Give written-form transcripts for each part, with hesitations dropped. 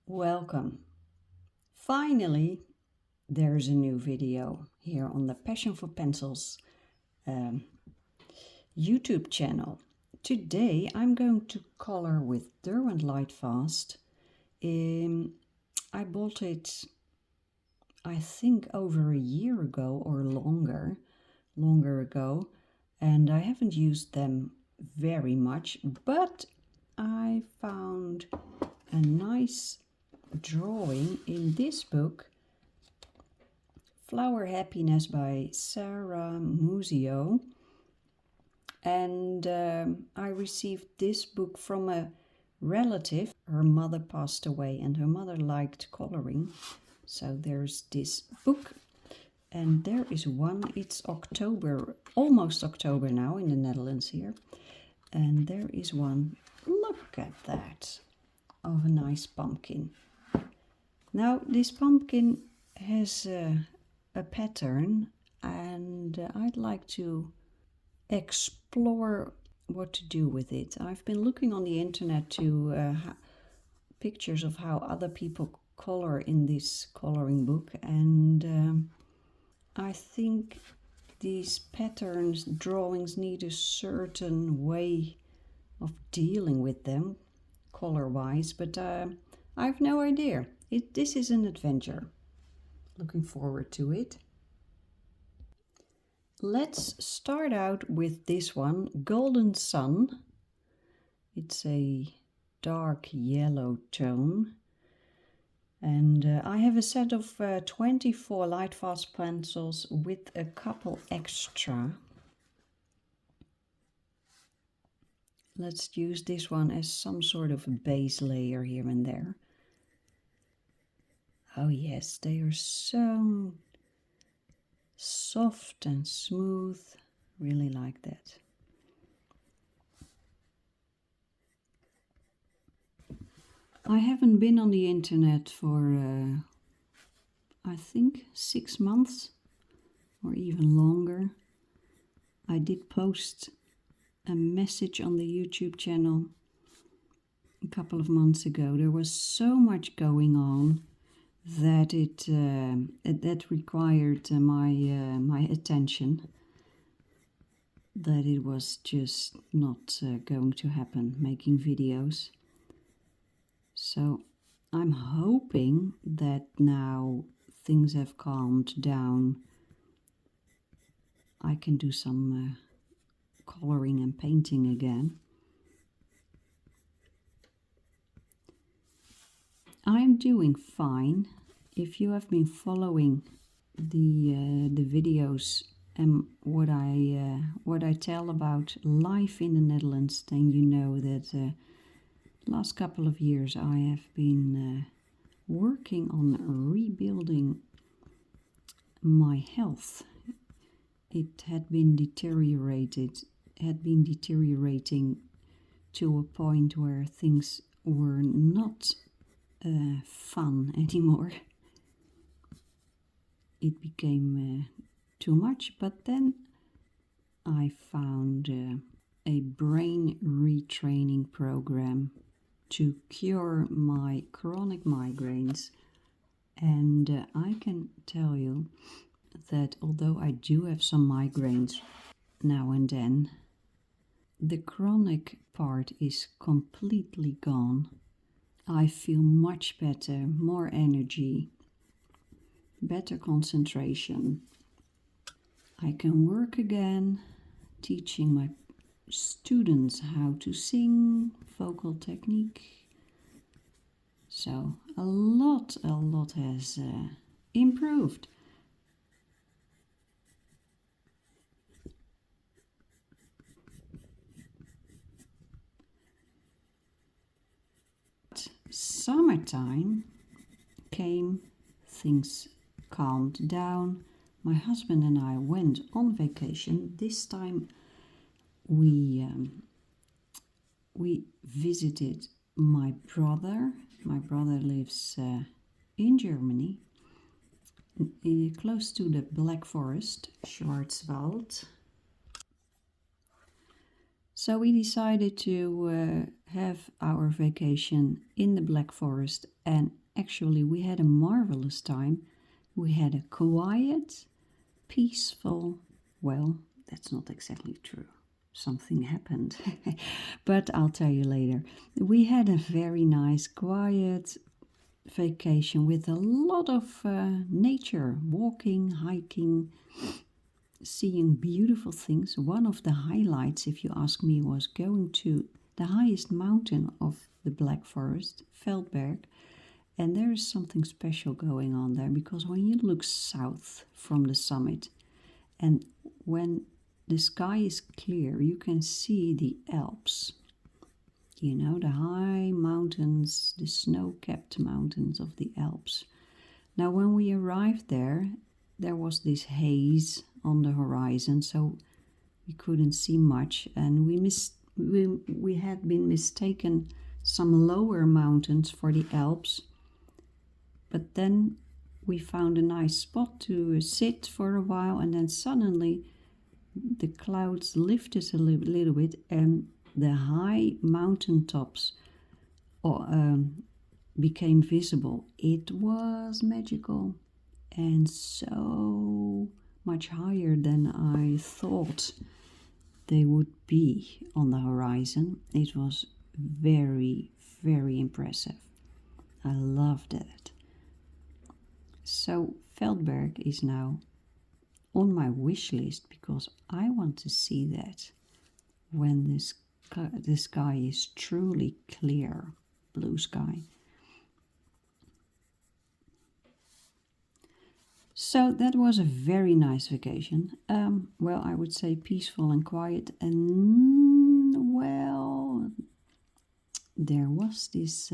Welcome. Finally, there's a new video here on the Passion for Pencils YouTube channel. Today I'm going to color with Derwent Lightfast. I bought it, I think, over a year ago or longer ago, and I haven't used them very much, but I found a nice drawing in this book, Flower Happiness by Sara Muzio, and I received this book from a relative. Her mother passed away and her mother liked coloring, so there's this book. And there is one, it's October, almost October now in the Netherlands here, and there is one, look at that, of a nice pumpkin. Now this pumpkin has a pattern, and I'd like to explore what to do with it. I've been looking on the internet to pictures of how other people color in this coloring book, and I think these patterns, drawings, need a certain way of dealing with them color-wise, but I have no idea. This is an adventure. Looking forward to it. Let's start out with this one, Golden Sun. It's a dark yellow tone. And I have a set of 24 Lightfast pencils with a couple extra. Let's use this one as some sort of a base layer here and there. Oh yes, they are so soft and smooth. Really like that. I haven't been on the internet for, I think, 6 months or even longer. I did post a message on the YouTube channel a couple of months ago. There was so much going on that that required my attention, that it was just not going to happen, making videos. So I'm hoping that now things have calmed down, I can do some coloring and painting again. I'm doing fine. If you have been following the videos and what I tell about life in the Netherlands, then you know that last couple of years I have been working on rebuilding my health. It had been deteriorating to a point where things were not fun anymore. It became too much, but then I found a brain retraining program to cure my chronic migraines, and I can tell you that although I do have some migraines now and then, the chronic part is completely gone. I feel much better, more energy, better concentration. I can work again, teaching my students how to sing, vocal technique. So a lot has improved. Summertime came, things calmed down. My husband and I went on vacation. This time we visited my brother. My brother lives in Germany, close to the Black Forest, Schwarzwald. So we decided to have our vacation in the Black Forest, and actually we had a marvelous time. We had a quiet, peaceful, well, that's not exactly true. Something happened, but I'll tell you later. We had a very nice, quiet vacation with a lot of nature, walking, hiking, seeing beautiful things. One of the highlights, if you ask me, was going to the highest mountain of the Black Forest, Feldberg. And there is something special going on there, because when you look south from the summit and when the sky is clear, you can see the Alps. You know, the high mountains, the snow-capped mountains of the Alps. Now, when we arrived there, there was this haze on the horizon, so we couldn't see much, and we had been mistaken some lower mountains for the Alps. But then we found a nice spot to sit for a while, and then suddenly the clouds lifted a little bit, and the high mountain tops became visible. It was magical, and so much higher than I thought they would be on the horizon. It was very, very impressive. I loved it. So Feldberg is now on my wish list, because I want to see that when the sky is truly clear, blue sky. So that was a very nice vacation. Well, I would say peaceful and quiet, and well, there was this.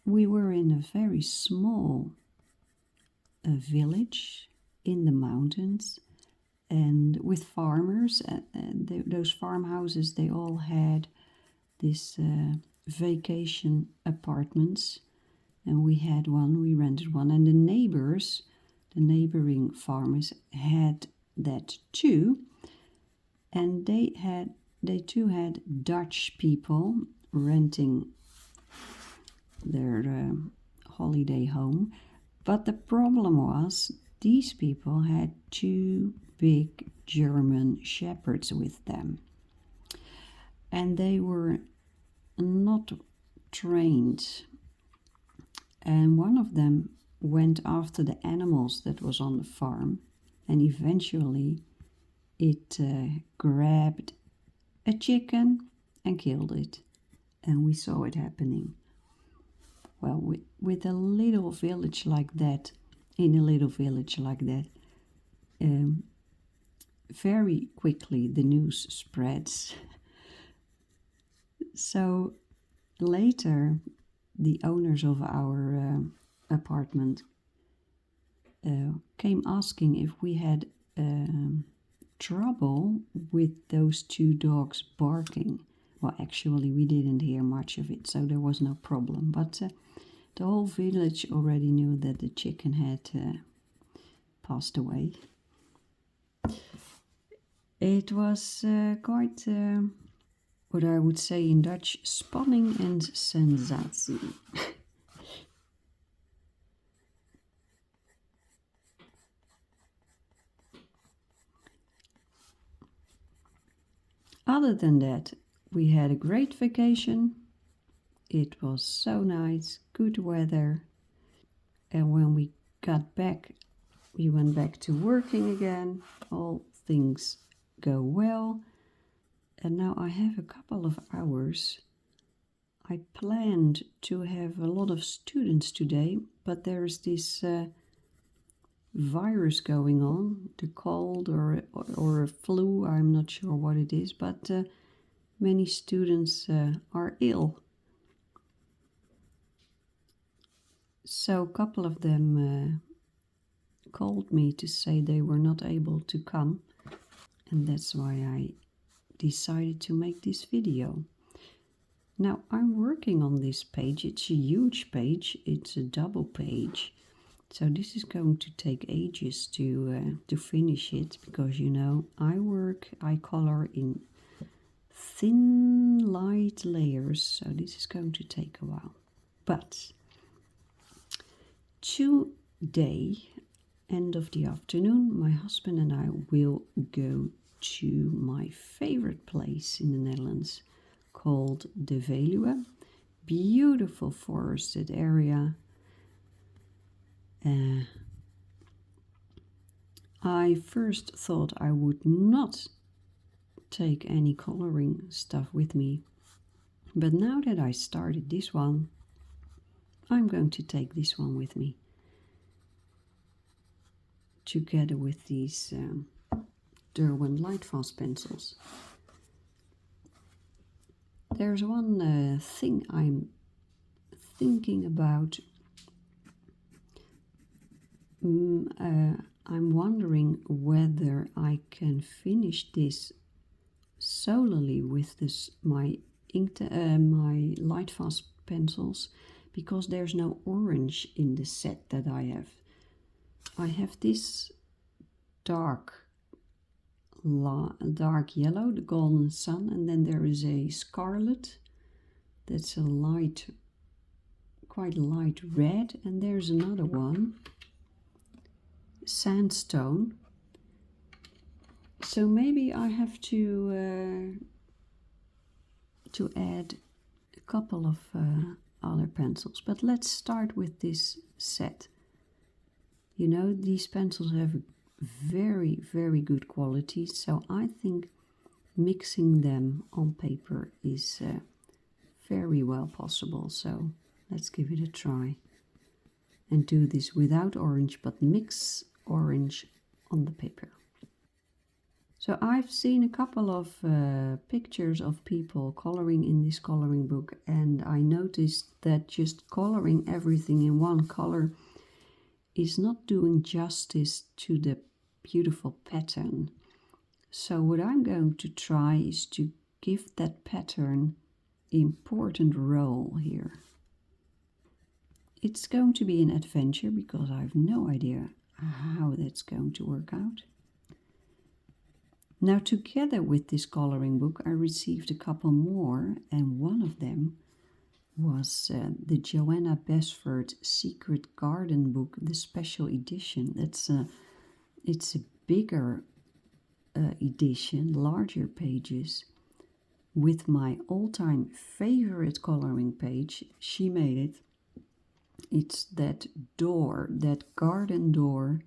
We were in a very small village in the mountains, and with farmers. Those farmhouses, they all had this vacation apartments. And we had one, we rented one, and the neighbors, the neighboring farmers had that too. And they too had Dutch people renting their holiday home. But the problem was, these people had 2 big German shepherds with them. And they were not trained. And one of them went after the animals that was on the farm, and eventually it grabbed a chicken and killed it. And we saw it happening. Well, with a little village like that, in a little village like that, very quickly the news spreads. So later, the owners of our apartment came asking if we had trouble with those 2 dogs barking. Well, actually, we didn't hear much of it, so there was no problem. But the whole village already knew that the chicken had passed away. It was quite, what I would say in Dutch, spanning and sensatie. Other than that, we had a great vacation. It was so nice, good weather. And when we got back, we went back to working again. All things go well. And now I have a couple of hours. I planned to have a lot of students today, but there's this virus going on, the cold or a flu, I'm not sure what it is, but many students are ill. So a couple of them called me to say they were not able to come, and that's why I decided to make this video. Now I'm working on this page. It's a huge page, it's a double page, So this is going to take ages to finish it, because you know I color in thin light layers, so this is going to take a while. But today, end of the afternoon, my husband and I will go to my favorite place in the Netherlands called the Veluwe. Beautiful forested area. I first thought I would not take any coloring stuff with me, but now that I started this one, I'm going to take this one with me, together with these Derwent Lightfast pencils. There's one thing I'm thinking about. I'm wondering whether I can finish this solely with my Lightfast pencils, because there's no orange in the set that I have. I have this dark yellow, the golden sun, and then there is a scarlet that's a quite light red, and there's another one, sandstone. So maybe I have to add a couple of other pencils, but let's start with this set. You know, these pencils have very, very good quality, so I think mixing them on paper is very well possible. So let's give it a try and do this without orange, but mix orange on the paper. So I've seen a couple of pictures of people coloring in this coloring book, and I noticed that just coloring everything in one color is not doing justice to the beautiful pattern. So what I'm going to try is to give that pattern important role here. It's going to be an adventure, because I have no idea how that's going to work out. Now, together with this coloring book, I received a couple more, and one of them was the Joanna Besford Secret Garden book, the special edition. It's a bigger edition, larger pages, with my all-time favorite coloring page. She made it. It's that door, that garden door.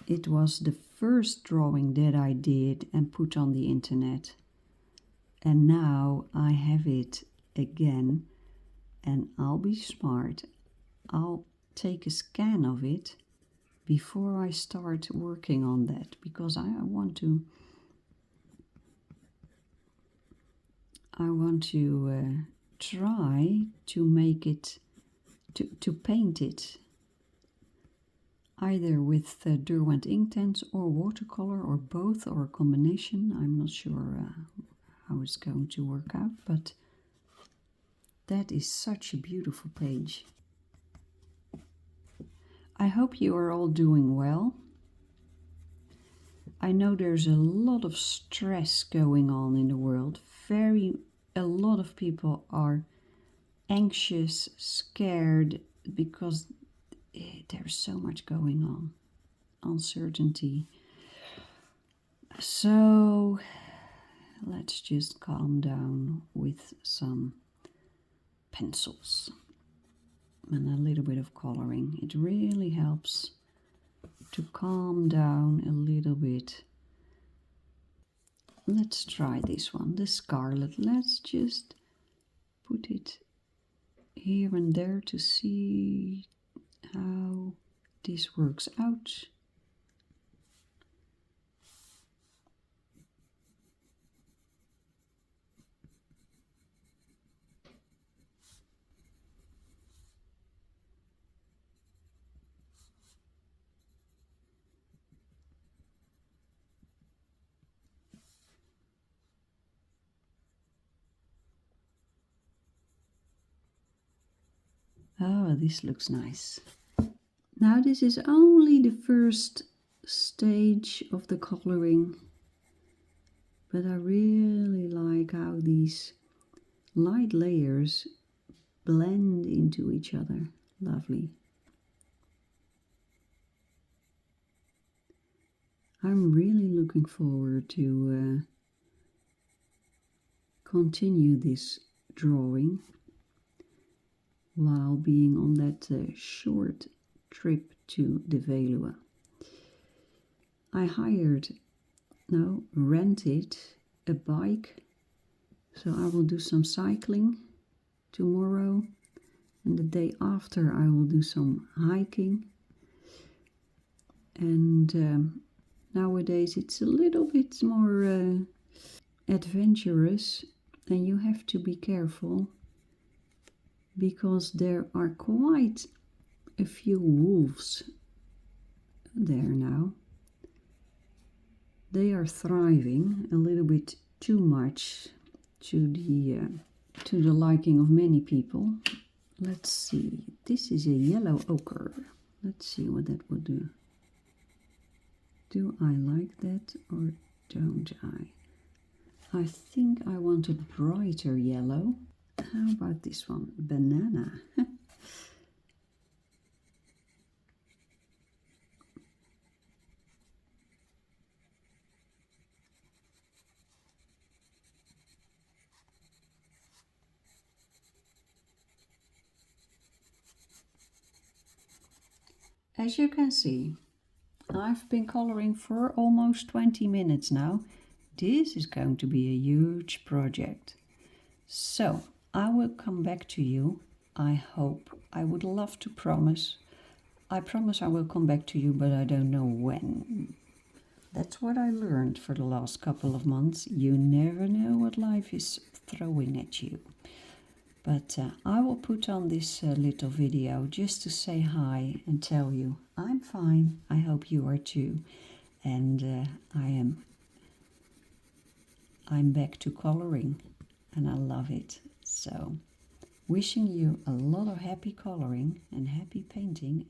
It was the first drawing that I did and put on the internet. And now I have it again, and I'll be smart. I'll take a scan of it before I start working on that, because I want to try to make it, to paint it either with Derwent Inktense or watercolor, or both, or a combination. I'm not sure how it's going to work out, but that is such a beautiful page. I hope you are all doing well. I know there's a lot of stress going on in the world. A lot of people are anxious, scared, because there's so much going on, uncertainty. So let's just calm down with some pencils and a little bit of coloring. It really helps to calm down a little bit. Let's try this one, the scarlet. Let's just put it here and there to see how this works out. Oh, this looks nice. Now this is only the first stage of the coloring, but I really like how these light layers blend into each other. Lovely. I'm really looking forward to continue this drawing while being on that short trip to the Veluwe. I rented a bike, so I will do some cycling tomorrow, and the day after I will do some hiking. And nowadays it's a little bit more adventurous, and you have to be careful because there are quite a few wolves there now. They are thriving a little bit too much to the liking of many people. Let's see, this is a yellow ochre. Let's see what that would do. Do I like that or don't I? I think I want a brighter yellow. How about this one? Banana. As you can see, I've been coloring for almost 20 minutes now. This is going to be a huge project. So I will come back to you. I hope. I would love to promise. I promise I will come back to you, but I don't know when. That's what I learned for the last couple of months. You never know what life is throwing at you. But I will put on this little video just to say hi and tell you I'm fine. I hope you are too. And I'm back to coloring and I love it. So wishing you a lot of happy coloring and happy painting.